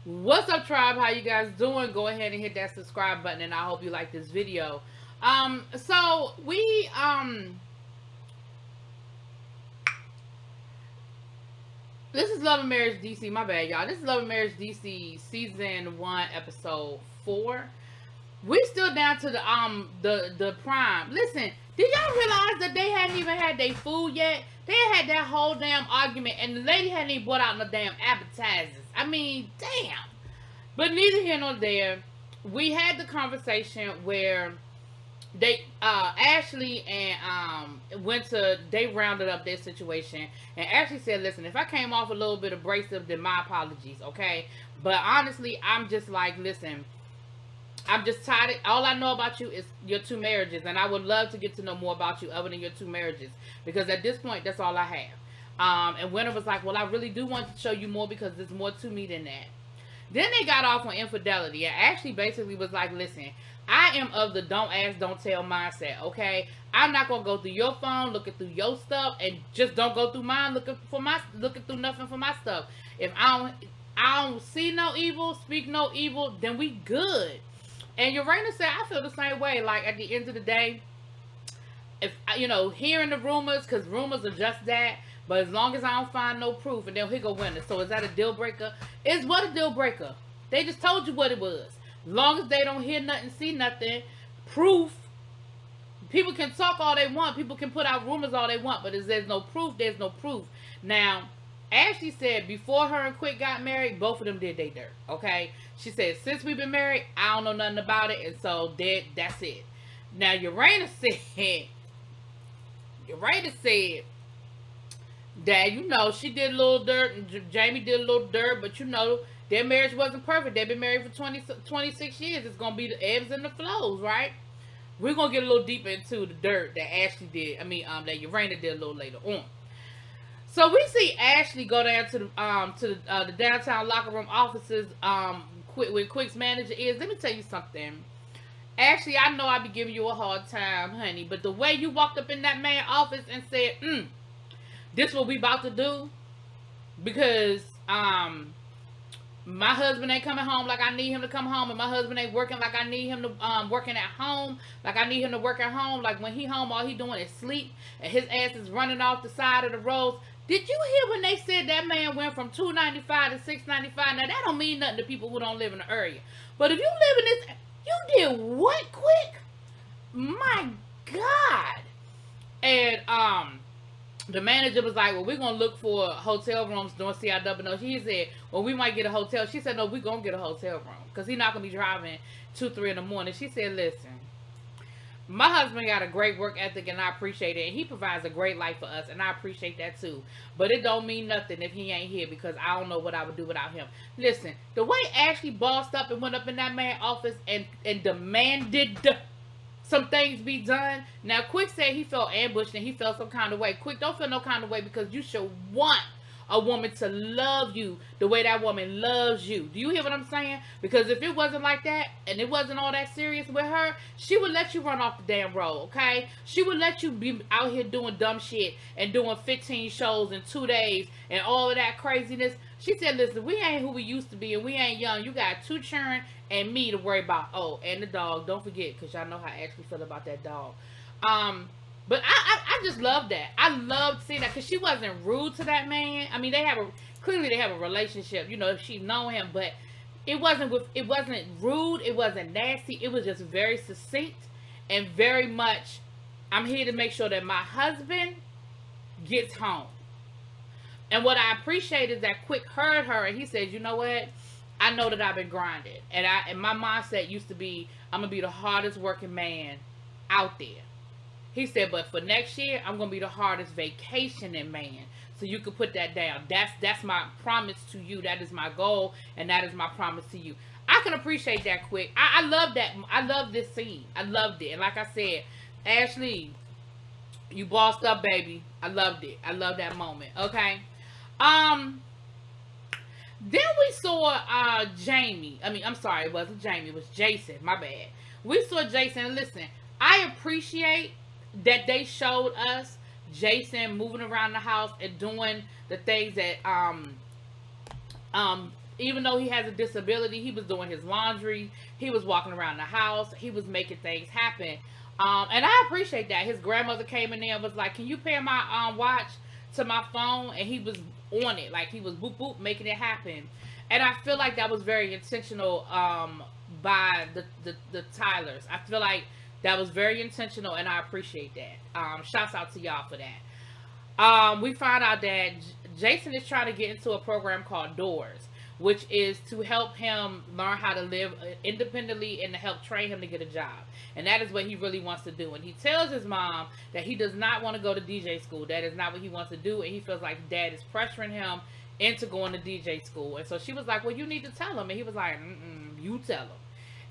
What's up, tribe? How you guys doing? Go ahead and hit that subscribe button, and I hope you like this video. So we this is Love and Marriage DC. My bad, y'all. This is Love and Marriage DC season 1, episode 4. We still down to the prime. Listen, did y'all realize that they hadn't even had their food yet? They had that whole damn argument, and the lady hadn't even brought out no damn appetizers. I mean, damn. But neither here nor there. We had the conversation where they Ashley and they rounded up their situation, and Ashley said, listen, if I came off a little bit abrasive, then my apologies, okay? But honestly, I'm just like, listen, I'm just tired. All I know about you is your 2 marriages, and I would love to get to know more about you other than your 2 marriages, because at this point, that's all I have. And Winter was like, well, I really do want to show you more because there's more to me than that. Then they got off on infidelity, and Ashley basically was like, listen, I am of the don't ask, don't tell mindset, okay? I'm not going to go through your phone, looking through your stuff, and just don't go through mine looking through nothing for my stuff. If I don't see no evil, speak no evil, then we good. And Uranus said, I feel the same way. Like, at the end of the day, if, hearing the rumors, because rumors are just that, but as long as I don't find no proof, and then he go Winter. So is that a deal breaker? It's what a deal breaker. They just told you what it was. As long as they don't hear nothing, see nothing, proof. People can talk all they want. People can put out rumors all they want, but if there's no proof, there's no proof. Now, Ashley said before her and Quick got married, both of them did their dirt. Okay? She said, since we've been married, I don't know nothing about it, and so that's it. Now, Uranus said that, she did a little dirt and Jamie did a little dirt, but their marriage wasn't perfect. They've been married for 26 years. It's going to be the ebbs and the flows, right? We're going to get a little deeper into the dirt that Ashley did. That Uranus did a little later on. So we see Ashley go down to the downtown locker room offices where Quick's manager is. Let me tell you something. Ashley, I know I be giving you a hard time, honey, but the way you walked up in that man's office and said, this what we about to do, because my husband ain't coming home like I need him to come home, and my husband ain't working like I need him to working at home like I need him to work at home. Like when he home, all he doing is sleep, and his ass is running off the side of the roads. Did you hear when they said that man went from $295 to $695? Now that don't mean nothing to people who don't live in the area, but if you live in this, you did what, Quick? My God. And the manager was like, well, we're going to look for hotel rooms during CIW. No, she said, well, we might get a hotel. She said, no, we're going to get a hotel room because he's not going to be driving 2, 3 in the morning. She said, listen, my husband got a great work ethic and I appreciate it. And he provides a great life for us and I appreciate that too. But it don't mean nothing if he ain't here because I don't know what I would do without him. Listen, the way Ashley bossed up and went up in that man's office and demanded some things be done. Now, Quick said he felt ambushed and he felt some kind of way. Quick, don't feel no kind of way because you should want a woman to love you the way that woman loves you. Do you hear what I'm saying? Because if it wasn't like that and it wasn't all that serious with her, she would let you run off the damn road, okay? She would let you be out here doing dumb shit and doing 15 shows in 2 days and all of that craziness. She said, listen, we ain't who we used to be and we ain't young. You got 2 children and me to worry about. Oh, and the dog. Don't forget, because y'all know how I actually feel about that dog. But I just love that. I loved seeing that because she wasn't rude to that man. I mean, clearly they have a relationship. She's known him, but it wasn't rude. It wasn't nasty. It was just very succinct and very much, I'm here to make sure that my husband gets home. And what I appreciate is that Quick heard her and he says, you know what? I know that I've been grinding. And my mindset used to be, I'm going to be the hardest working man out there. He said, but for next year, I'm going to be the hardest vacationing man. So you can put that down. That's my promise to you. That is my goal. And that is my promise to you. I can appreciate that, Quick. I love that. I love this scene. I loved it. And like I said, Ashley, you bossed up, baby. I loved it. I love that moment. Okay. Then we saw Jamie. I'm sorry, it wasn't Jamie. It was Jason. My bad. We saw Jason. And listen, I appreciate that they showed us Jason moving around the house and doing the things that even though he has a disability, he was doing his laundry, he was walking around the house, he was making things happen. And I appreciate that. His grandmother came in there and was like, "Can you pair my watch to my phone?" And he was on it, like he was boop boop making it happen. And I feel like that was very intentional by the Tylers. I feel like that was very intentional, and I appreciate that. Shouts out to y'all for that. We found out that Jason is trying to get into a program called Doors, which is to help him learn how to live independently and to help train him to get a job. And that is what he really wants to do. And he tells his mom that he does not want to go to DJ school. That is not what he wants to do. And he feels like dad is pressuring him into going to DJ school. And so she was like, "Well, you need to tell him." And he was like, "You tell him."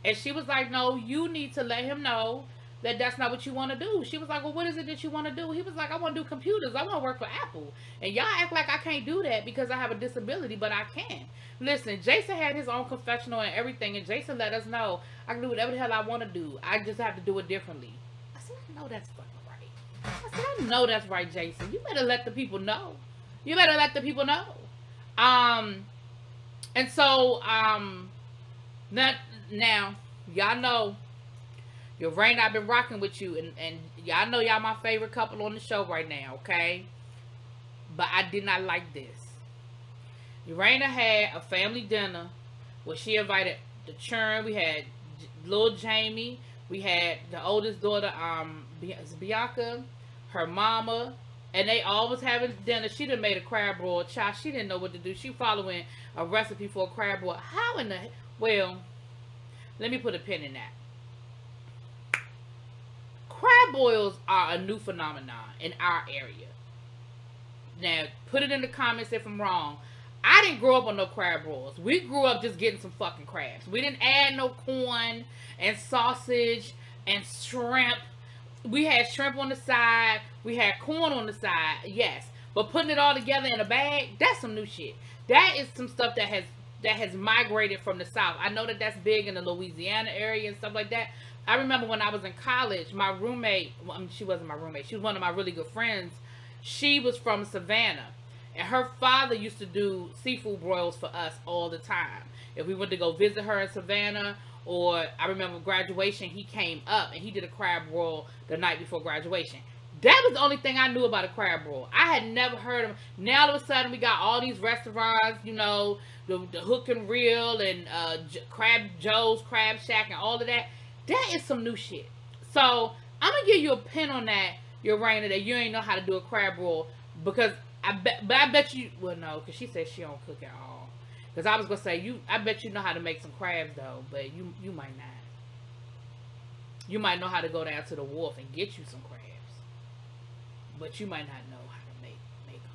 And she was like, "No, you need to let him know that that's not what you want to do." She was like, "Well, what is it that you want to do?" He was like, "I want to do computers. I want to work for Apple. And y'all act like I can't do that because I have a disability, but I can." Listen, Jason had his own confessional and everything, and Jason let us know, "I can do whatever the hell I want to do. I just have to do it differently." I said, "I know that's fucking right." I said, "I know that's right, Jason. You better let the people know. You better let the people know." And so, now, y'all know, your Rain, I've been rocking with you, and y'all know y'all my favorite couple on the show right now, okay? But I did not like this. Urana had a family dinner where she invited the churn. We had little Jamie. We had the oldest daughter, Bianca, her mama, and they all was having dinner. She done made a crab broil. Child, she didn't know what to do. She following a recipe for a crab broil. How in the... Well, let me put a pin in that. Crab boils are a new phenomenon in our area. Now, put it in the comments if I'm wrong. I didn't grow up on no crab rolls. We grew up just getting some fucking crabs. We didn't add no corn and sausage and shrimp. We had shrimp on the side. We had corn on the side. Yes. But putting it all together in a bag, that's some new shit. That is some stuff that has migrated from the South. I know that that's big in the Louisiana area and stuff like that. I remember when I was in college, my roommate, well, she wasn't my roommate. She was one of my really good friends. She was from Savannah. And her father used to do seafood broils for us all the time. If we went to go visit her in Savannah, or I remember graduation, he came up and he did a crab broil the night before graduation. That was the only thing I knew about a crab broil. I had never heard of them. Now all of a sudden we got all these restaurants, you know, the Hook and Reel and Crab Joe's, Crab Shack and all of that. That is some new shit. So I'm going to give you a pin on that, Urana, that you ain't know how to do a crab broil, because I bet you, well, no, because she said she don't cook at all. Because I was going to say, I bet you know how to make some crabs, though, but you might not. You might know how to go down to the wharf and get you some crabs. But you might not know how to make them.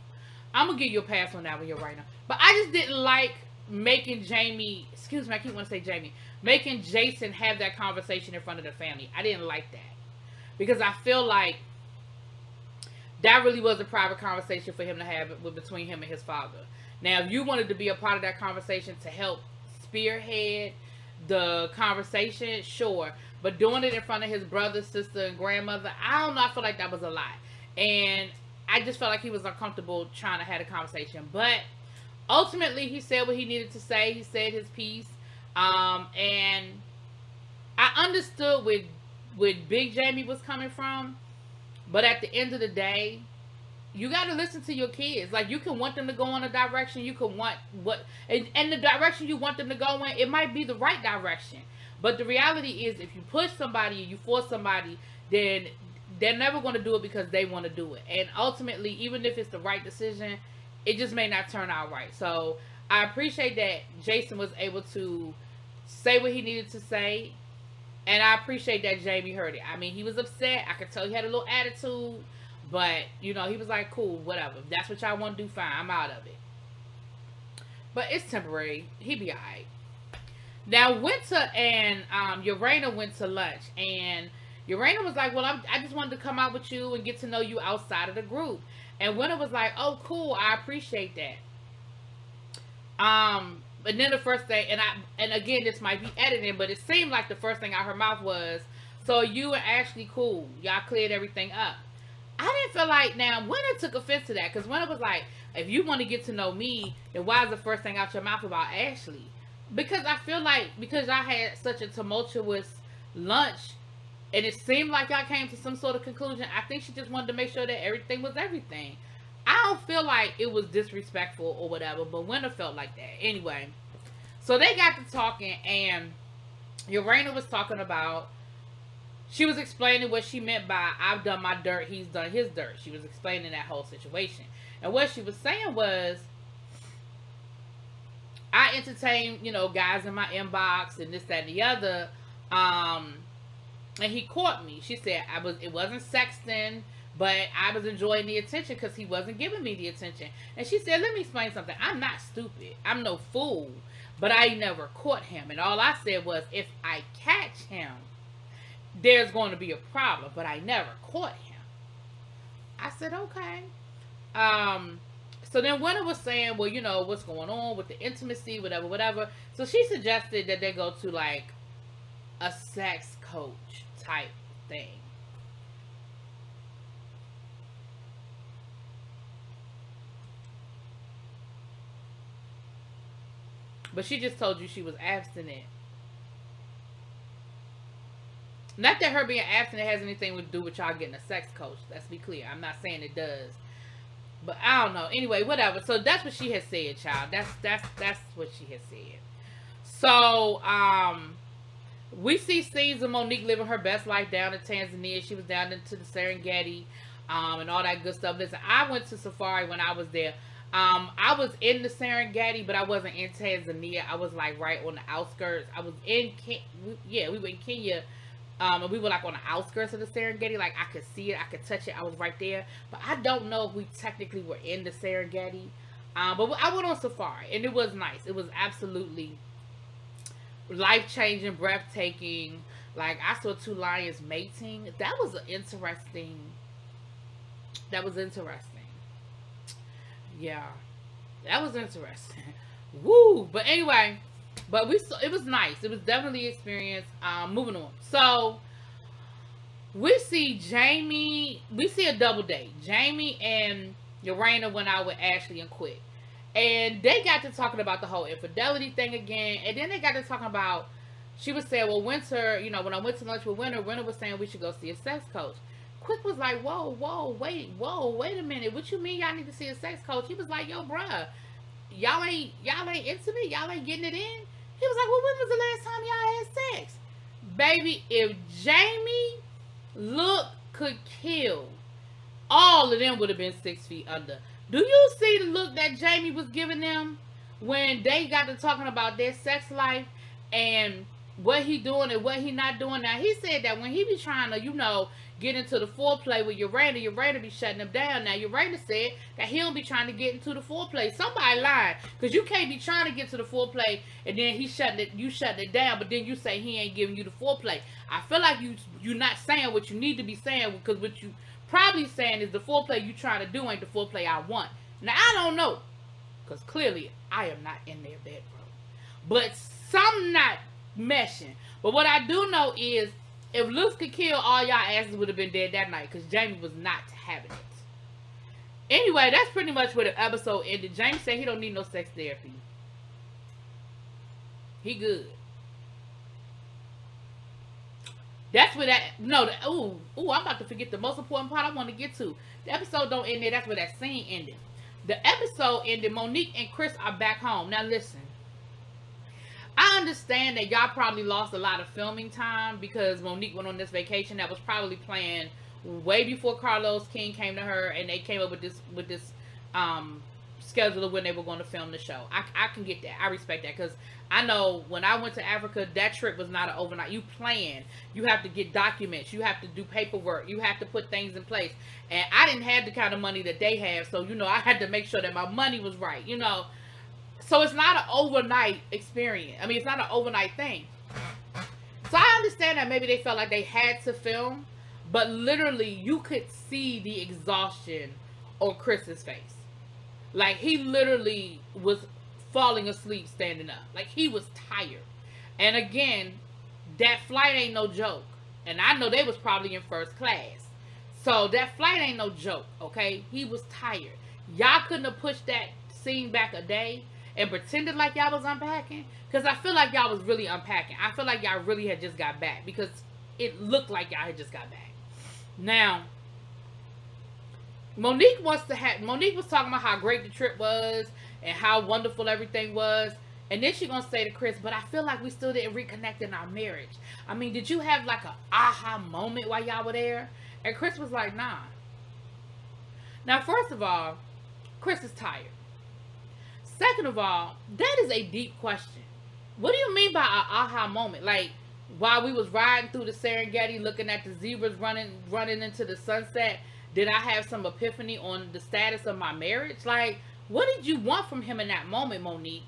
I'm going to give you a pass on that one, Urana. But I just didn't like making Jamie, excuse me, I keep wanting to say Jamie, making Jason have that conversation in front of the family. I didn't like that. Because I feel like that really was a private conversation for him to have between him and his father. Now, if you wanted to be a part of that conversation to help spearhead the conversation, sure. But doing it in front of his brother, sister, and grandmother, I don't know. I feel like that was a lot. And I just felt like he was uncomfortable trying to have a conversation. But ultimately, he said what he needed to say. He said his piece. And I understood where Big Jamie was coming from. But at the end of the day, you got to listen to your kids. Like, you can want them to go in a direction. You can want and the direction you want them to go in, it might be the right direction. But the reality is, if you push somebody, you force somebody, then they're never going to do it because they want to do it. And ultimately, even if it's the right decision, it just may not turn out right. So I appreciate that Jason was able to say what he needed to say. And I appreciate that Jamie heard it. I mean, he was upset. I could tell he had a little attitude. But, you know, he was like, cool, whatever. If that's what y'all want to do, fine. I'm out of it. But it's temporary. He be alright. Now, Winter and Urana went to lunch. And Urana was like, well, I just wanted to come out with you and get to know you outside of the group. And Winter was like, oh, cool. I appreciate that. But then the first thing, and again, this might be editing, but it seemed like the first thing out her mouth was, so you and Ashley cool. Y'all cleared everything up. I didn't feel like, now, Winter took offense to that, because Winter was like, If you want to get to know me, then why is the first thing out your mouth about Ashley? Because I feel like because I had such a tumultuous lunch and it seemed like y'all came to some sort of conclusion, I think she just wanted to make sure that everything was everything. I don't feel like it was disrespectful or whatever, but Winter felt like that. Anyway, so they got to talking, and Urana was talking about, she was explaining what she meant by I've done my dirt, he's done his dirt. She was explaining that whole situation. And what she was saying was, I entertain, guys in my inbox and this, that, and the other. And he caught me. She said it wasn't sexting, but I was enjoying the attention because he wasn't giving me the attention. And she said, let me explain something. I'm not stupid. I'm no fool. But I never caught him. And all I said was, if I catch him, there's going to be a problem. But I never caught him. I said, okay. So then Winter was saying, well, what's going on with the intimacy, whatever. So she suggested that they go to like a sex coach type thing. But she just told you she was abstinent. Not that her being abstinent has anything to do with y'all getting a sex coach. Let's be clear. I'm not saying it does. But I don't know. Anyway, whatever. So that's what she has said, child. That's what she has said. So, we see scenes of Monique living her best life down in Tanzania. She was down into the Serengeti, and all that good stuff. Listen, I went to safari when I was there. I was in the Serengeti, but I wasn't in Tanzania. I was like right on the outskirts. I was in we were in Kenya. And we were like on the outskirts of the Serengeti. Like I could see it, I could touch it. I was right there. But I don't know if we technically were in the Serengeti. But I went on safari, and it was nice. It was absolutely life-changing, breathtaking. Like I saw 2 lions mating. That was interesting. Yeah, that was interesting. Woo! But anyway, it was nice. It was definitely an experience. Moving on. So we see a double date. Jamie and Urana went out with Ashley and Quick. And they got to talking about the whole infidelity thing again. And then they got to talking about, she was saying, well, Winter, when I went to lunch with Winter was saying we should go see a sex coach. Quick was like, whoa, wait a minute. What you mean y'all need to see a sex coach? He was like, yo, bruh, y'all ain't intimate? Y'all ain't getting it in? He was like, well, when was the last time y'all had sex? Baby, if Jamie look could kill, all of them would have been 6 feet under. Do you see the look that Jamie was giving them when they got to talking about their sex life and what he doing and what he not doing? Now, he said that when he be trying to, get into the foreplay with Urana be shutting him down. Now, Urana said that he don't be trying to get into the foreplay. Somebody lying. Because you can't be trying to get to the foreplay and then you shutting it down, but then you say he ain't giving you the foreplay. I feel like you're not saying what you need to be saying, because what you probably saying is the foreplay you trying to do ain't the foreplay I want. Now, I don't know. Because clearly, I am not in their bedroom. But some not meshing. But what I do know is, if looks could kill, all y'all asses would have been dead that night, because Jamie was not having it. Anyway, that's pretty much where the episode ended. Jamie said he don't need no sex therapy. He good. That's where that, I'm about to forget the most important part I want to get to. The episode don't end there. That's where that scene ended. The episode ended, Monique and Chris are back home. Now listen. I understand that y'all probably lost a lot of filming time because Monique went on this vacation that was probably planned way before Carlos King came to her, and they came up with this schedule of when they were going to film the show. I can get that. I respect that, because I know when I went to Africa, that trip was not an overnight. You plan. You have to get documents. You have to do paperwork. You have to put things in place. And I didn't have the kind of money that they have, so I had to make sure that my money was right. So it's not an overnight experience. I mean, it's not an overnight thing. So I understand that maybe they felt like they had to film, but literally you could see the exhaustion on Chris's face. Like, he literally was falling asleep standing up. Like, he was tired. And again, that flight ain't no joke. And I know they was probably in first class. So that flight ain't no joke, okay? He was tired. y'all couldn't have pushed that scene back a day and pretended like y'all was unpacking? Because I feel like y'all was really unpacking. I feel like y'all really had just got back because it looked like y'all had just got back. Now, Monique was talking about how great the trip was and how wonderful everything was. And then she gonna say to Chris, but I feel like we still didn't reconnect in our marriage. I mean, did you have like a aha moment while y'all were there? And Chris was like, nah. Now, first of all, Chris is tired. Second of all, that is a deep question. What do you mean by an aha moment? Like, while we was riding through the Serengeti, looking at the zebras running into the sunset, did I have some epiphany on the status of my marriage? Like, what did you want from him in that moment, Monique?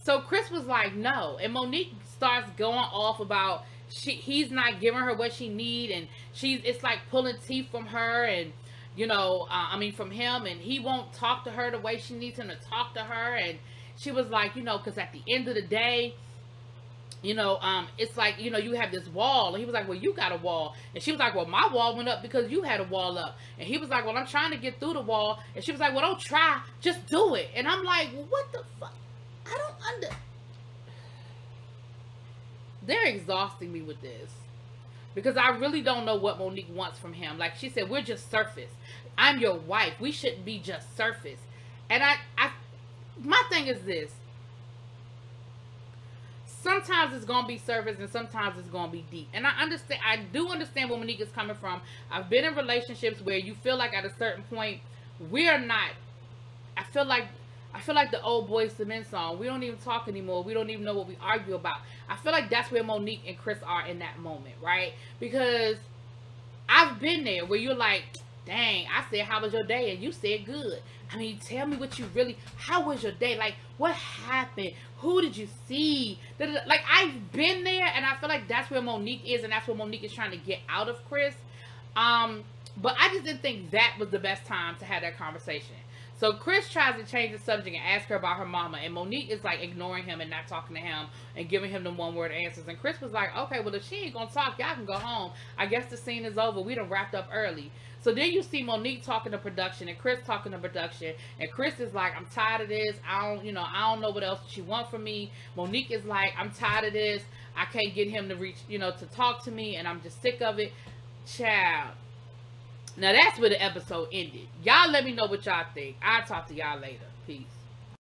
So Chris was like, no. And Monique starts going off about he's not giving her what she need, and it's like pulling teeth from her, and from him, and he won't talk to her the way she needs him to talk to her. And she was like, because at the end of the day, it's like, you have this wall. And he was like, well, you got a wall. And she was like, well, my wall went up because you had a wall up. And he was like, well, I'm trying to get through the wall. And she was like, well, don't try, just do it. And I'm like, well, what the fuck? I don't They're exhausting me with this. Because I really don't know what Monique wants from him. Like she said, we're just surface. I'm your wife. We shouldn't be just surface. And my thing is this. Sometimes it's going to be surface and sometimes it's going to be deep. And I do understand where Monique is coming from. I've been in relationships where you feel like at a certain point, we're not, I feel like the old Boyz II Men song. We don't even talk anymore. We don't even know what we argue about. I feel like that's where Monique and Chris are in that moment, right? Because I've been there where you're like, dang, I said, how was your day? And you said good. I mean, tell me how was your day? Like, what happened? Who did you see? Like, I've been there, and I feel like that's where Monique is, and that's what Monique is trying to get out of Chris. But I just didn't think that was the best time to have that conversation. So Chris tries to change the subject and ask her about her mama, and Monique is like ignoring him and not talking to him and giving him the one-word answers. And Chris was like, okay, well, if she ain't gonna talk, y'all can go home. I guess the scene is over. We done wrapped up early. So then you see Monique talking to production and Chris talking to production, and Chris is like, I'm tired of this. I don't know what else she want from me. Monique is like, I'm tired of this. I can't get him to reach, to talk to me, and I'm just sick of it. Child. Now that's where the episode ended. Y'all let me know what y'all think. I'll talk to y'all later. Peace.